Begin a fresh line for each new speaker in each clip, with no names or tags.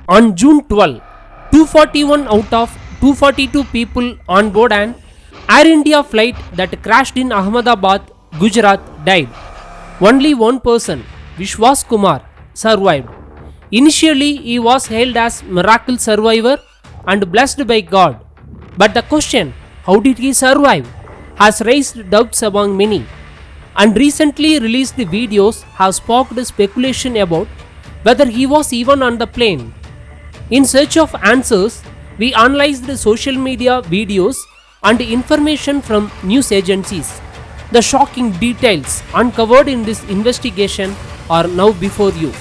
On June 12, 241 out of 242 people on board an Air India flight that crashed in Ahmedabad, Gujarat died. Only one person, Vishwas Kumar, survived. Initially, he was hailed as miracle survivor and blessed by God. But the question, how did he survive, has raised doubts among many. And recently released videos have sparked speculation about whether he was even on the plane. In search of answers, we analyzed social media videos and information from news agencies. The shocking details uncovered in this investigation are now before you.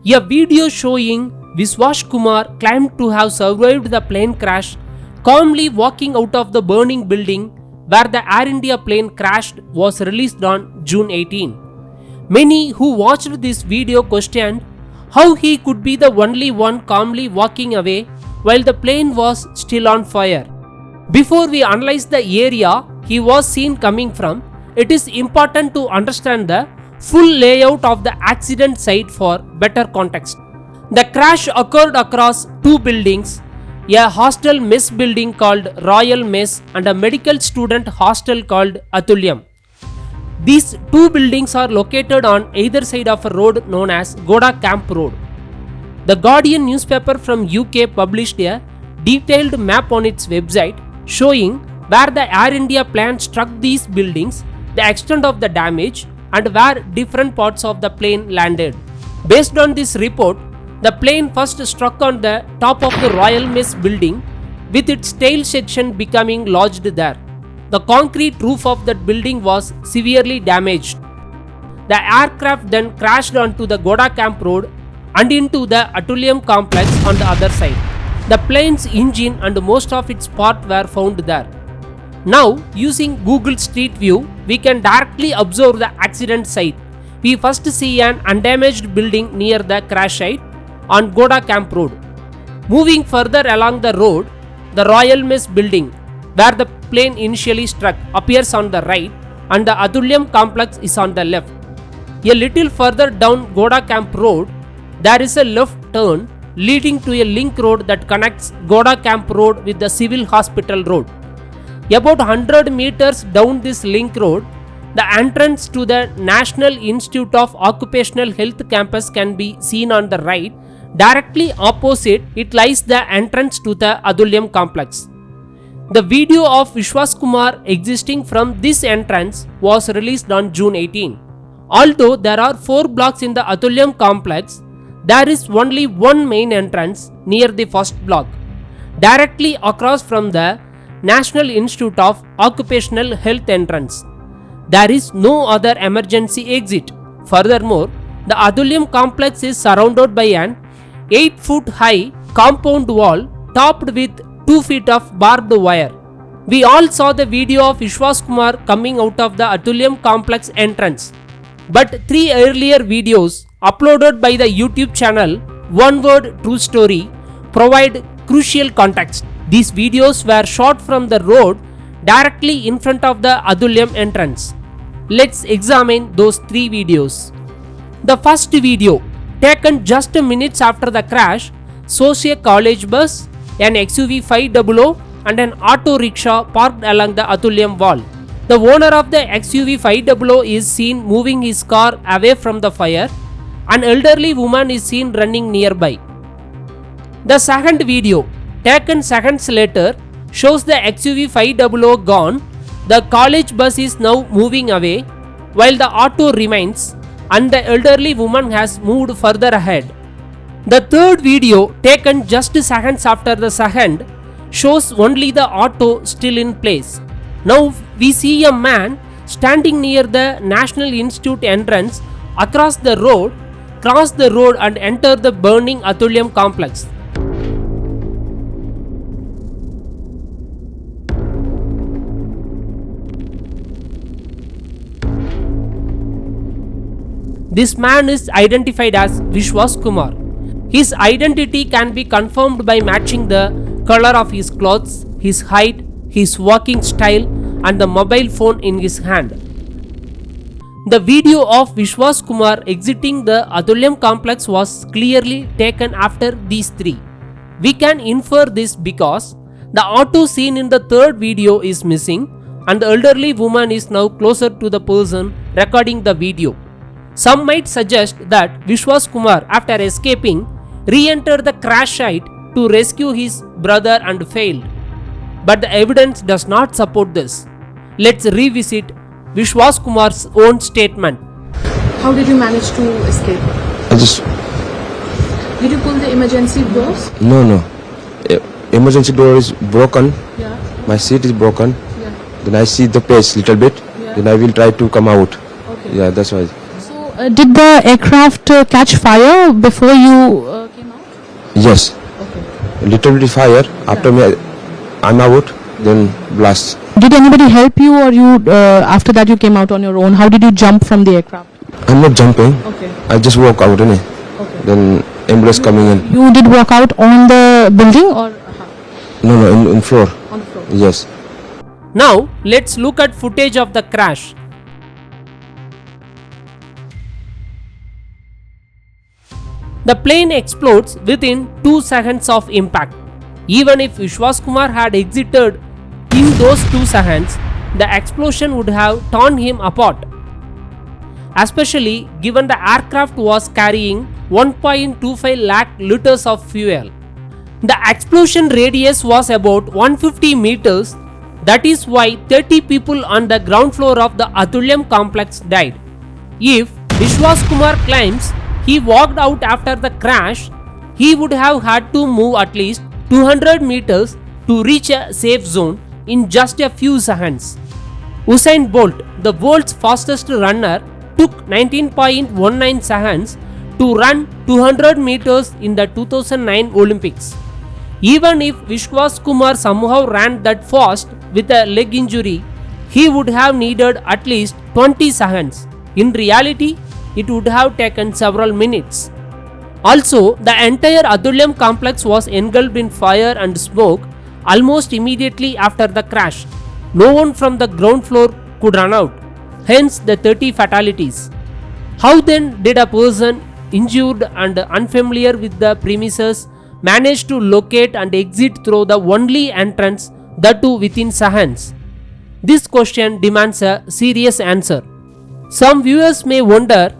A video showing Vishwas Kumar claimed to have survived the plane crash, calmly walking out of the burning building where the Air India plane crashed, was released on June 18. Many who watched this video questioned how he could be the only one calmly walking away while the plane was still on fire. Before we analyze the area he was seen coming from, it is important to understand the full layout of the accident site for better context. The crash occurred across two buildings, a hostel mess building called Royal Mess and a medical student hostel called Atulyam. These two buildings are located on either side of a road known as Goda Camp Road. The Guardian newspaper from UK published a detailed map on its website showing where the Air India plane struck these buildings, the extent of the damage, and where different parts of the plane landed. Based on this report, the plane first struck on the top of the Royal Mess building, with its tail section becoming lodged there. The concrete roof of that building was severely damaged. The aircraft then crashed onto the Goda Camp Road and into the Atulyam complex on the other side. The plane's engine and most of its parts were found there. Now, using Google Street View, we can directly observe the accident site. We first see an undamaged building near the crash site on Goda Camp Road. Moving further along the road, the Royal Mess building, where the plane initially struck, appears on the right and the Atulyam complex is on the left. A little further down Goda Camp Road, there is a left turn leading to a link road that connects Goda Camp Road with the Civil Hospital Road. About 100 meters down this link road, the entrance to the National Institute of Occupational Health campus can be seen on the right. Directly opposite it lies the entrance to the Atulyam complex. The video of Vishwas Kumar existing from this entrance was released on June 18. Although there are 4 blocks in the Atulyam complex, there is only one main entrance near the first block, directly across from the National Institute of Occupational Health entrance. There is no other emergency exit. Furthermore, the Atulyam complex is surrounded by an 8-foot high compound wall topped with 2 feet of barbed wire. We all saw the video of Vishwas Kumar coming out of the Atulyam complex entrance. But 3 earlier videos uploaded by the YouTube channel One Word True Story provide crucial context. These videos were shot from the road directly in front of the Atulyam entrance. Let's examine those 3 videos. The first video, taken just minutes after the crash, shows a college bus, an XUV 500 and an auto rickshaw parked along the Atulyam wall. The owner of the XUV 500 is seen moving his car away from the fire. An elderly woman is seen running nearby. The second video, taken seconds later, shows the XUV 500 gone. The college bus is now moving away while the auto remains and the elderly woman has moved further ahead. The third video, taken just seconds after the second, shows only the auto still in place. Now we see a man standing near the National Institute entrance across the road, cross the road and enter the burning Atulyam complex. This man is identified as Vishwas Kumar. His identity can be confirmed by matching the color of his clothes, his height, his walking style, and the mobile phone in his hand. The video of Vishwas Kumar exiting the Atulyam complex was clearly taken after these three. We can infer this because the auto seen in the third video is missing and the elderly woman is now closer to the person recording the video. Some might suggest that Vishwas Kumar, after escaping, re-entered the crash site to rescue his brother and failed. But the evidence does not support this. Let's revisit Vishwas Kumar's own statement.
How did you manage to escape? Did you pull the emergency doors?
No. Emergency door is broken.
Yeah.
My seat is broken.
Yeah.
Then I see the pace little bit.
Yeah.
Then I will try to come out.
Okay.
Yeah, that's why.
So, did the aircraft catch fire before you came out?
Yes.
Okay.
Little bit fire. After me, I'm out. Then blast.
Did anybody help you, or you after that you came out on your own? How did you jump from the aircraft?
I'm not jumping.
Okay.
I just walk out.
Okay.
Then ambulance coming in.
You did walk out on the building or
No, in floor.
on the floor?
Yes.
Now, let's look at footage of the crash. The plane explodes within 2 seconds of impact. Even if Vishwas Kumar had exited in those 2 seconds, the explosion would have torn him apart. Especially given the aircraft was carrying 1.25 lakh liters of fuel. The explosion radius was about 150 meters. That is why 30 people on the ground floor of the Atulyam complex died. If Vishwas Kumar claims he walked out after the crash, he would have had to move at least 200 meters to reach a safe zone in just a few seconds. Usain Bolt, the world's fastest runner, took 19.19 seconds to run 200 meters in the 2009 Olympics. Even if Vishwas Kumar somehow ran that fast with a leg injury, he would have needed at least 20 seconds. In reality, it would have taken several minutes. Also, the entire Atulyam complex was engulfed in fire and smoke almost immediately after the crash. No one from the ground floor could run out, hence the 30 fatalities. How then did a person injured and unfamiliar with the premises manage to locate and exit through the only entrance, that too within seconds? This question demands a serious answer. Some viewers may wonder,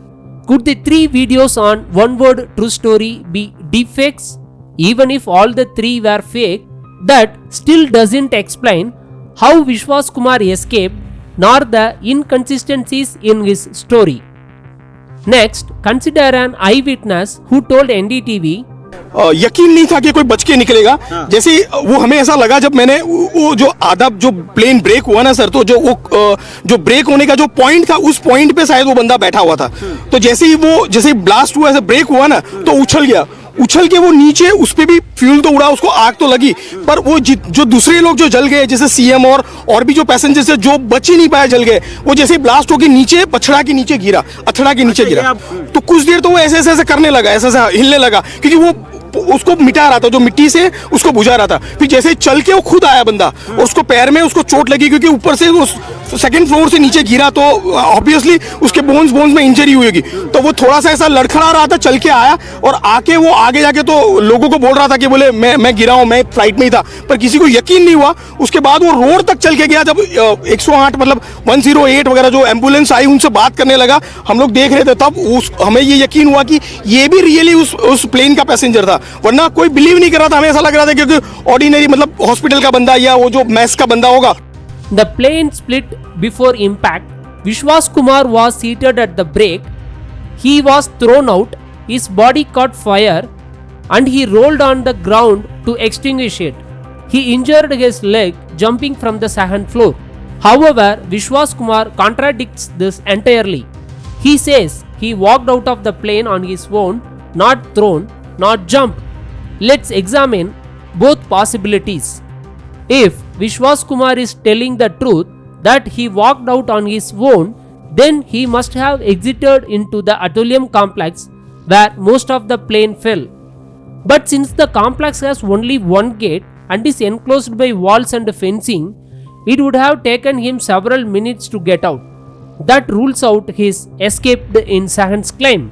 could the 3 videos on One Word True Story be deepfakes? Even if all the 3 were fake, that still doesn't explain how Vishwas Kumar escaped nor the inconsistencies in his story. Next, consider an eyewitness who told NDTV,
यकीन नहीं था कि कोई बच के निकलेगा। जैसे वो हमें ऐसा लगा जब मैंने वो जो आधा जो प्लेन ब्रेक हुआ ना सर, तो जो वो जो ब्रेक होने का जो पॉइंट था उस पॉइंट पे शायद वो बंदा बैठा हुआ था। तो जैसे ही ब्लास्ट हुआ, ऐसे ब्रेक हुआ ना, तो उछल के वो नीचे, उस पे भी फ्यूल तो उड़ा, उसको आग तो लगी, पर वो जो दूसरे लोग जो जल गए, जैसे सीएम और भी जो पैसेंजर्स है जो बच ही नहीं पाए, जल गए। वो जैसे ब्लास्ट होके नीचे अथड़ा के नीचे गिरा, तो कुछ देर तो वो ऐसे करने लगा, ऐसे हिलने लगा, क्योंकि वो उसको मिटा रहा था, जो मिट्टी से उसको बुझा रहा था। फिर जैसे चल के वो खुद आया बंदा, और उसको पैर में उसको चोट लगी, क्योंकि ऊपर से वो सेकंड फ्लोर से नीचे गिरा, तो ऑब्वियसली उसके बोन्स में इंजरी हुई होगी। तो वो थोड़ा सा ऐसा लड़खड़ा रहा था, चल के आया और आके वो आगे जाके तो लोगों को बोल रहा था कि बोले मैं गिरा हूं, मैं फ्लाइट में ही था, पर किसी को यकीन नहीं हुआ। उसके बाद वो रोड तक चल के गया, जब 108 मतलब 108 वगैरह जो एम्बुलेंस आई उनसे बात करने लगा, हम लोग देख रहे थे, तब हमें ये यकीन हुआ कि ये भी रियली उस प्लेन का पैसेंजर था, वरना कोई बिलीव नहीं कर रहा था। हमें ऐसा लग रहा था क्योंकि ऑर्डिनरी मतलब हॉस्पिटल का बंदा या वो जो मैस का बंदा होगा।
The plane split before impact. Vishwas Kumar was seated at the brake. He was thrown out, his body caught fire, and he rolled on the ground to extinguish it. He injured his leg jumping from the second floor. However, Vishwas Kumar contradicts this entirely. He says he walked out of the plane on his own, not thrown, not jumped. Let's examine both possibilities. If Vishwas Kumar is telling the truth that he walked out on his own, then he must have exited into the Atulyam complex where most of the plane fell. But since the complex has only one gate and is enclosed by walls and fencing, it would have taken him several minutes to get out. That rules out his escaped in Sahan's claim.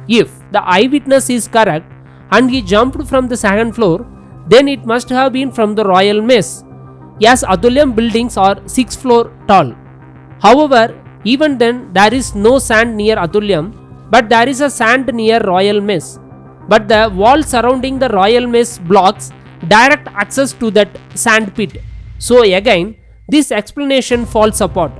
If the eyewitness is correct and he jumped from the second floor, then it must have been from the royal mess, as Atulyam buildings are 6 floors tall. However, even then there is no sand near Atulyam, but there is a sand near royal mess. But the wall surrounding the royal mess blocks direct access to that sand pit. So again, this explanation falls apart.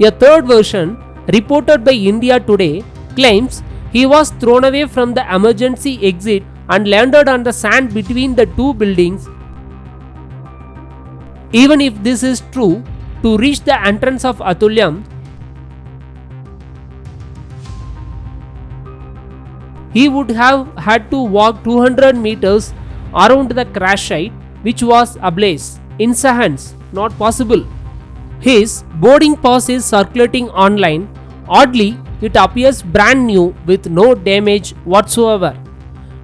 A third version, reported by India Today, claims he was thrown away from the emergency exit and landed on the sand between the two buildings. Even if this is true, to reach the entrance of Atulyam, he would have had to walk 200 meters around the crash site, which was ablaze. In Sahan's, not possible. His boarding pass is circulating online. Oddly, it appears brand new with no damage whatsoever.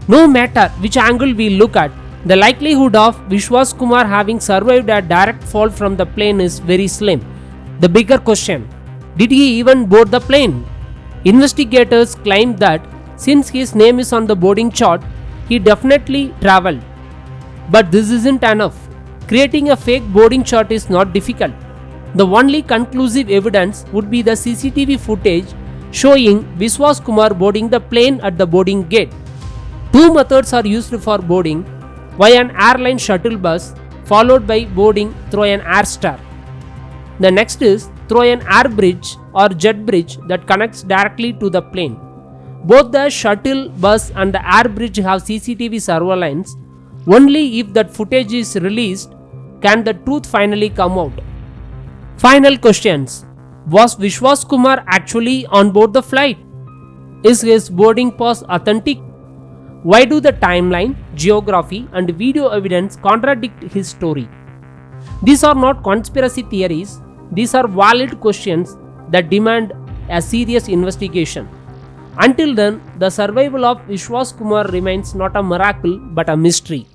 No matter which angle we look at, the likelihood of Vishwas Kumar having survived a direct fall from the plane is very slim. The bigger question, did he even board the plane? Investigators claim that since his name is on the boarding chart, he definitely travelled. But this isn't enough. Creating a fake boarding chart is not difficult. The only conclusive evidence would be the CCTV footage showing Vishwas Kumar boarding the plane at the boarding gate. Two methods are used for boarding: via an airline shuttle bus, followed by boarding through an air star. The next is through an air bridge or jet bridge that connects directly to the plane. Both the shuttle bus and the air bridge have CCTV surveillance. Only if that footage is released can the truth finally come out. Final questions. Was Vishwas Kumar actually on board the flight? Is his boarding pass authentic? Why do the timeline, geography and video evidence contradict his story? These are not conspiracy theories. These are valid questions that demand a serious investigation. Until then, the survival of Vishwas Kumar remains not a miracle but a mystery.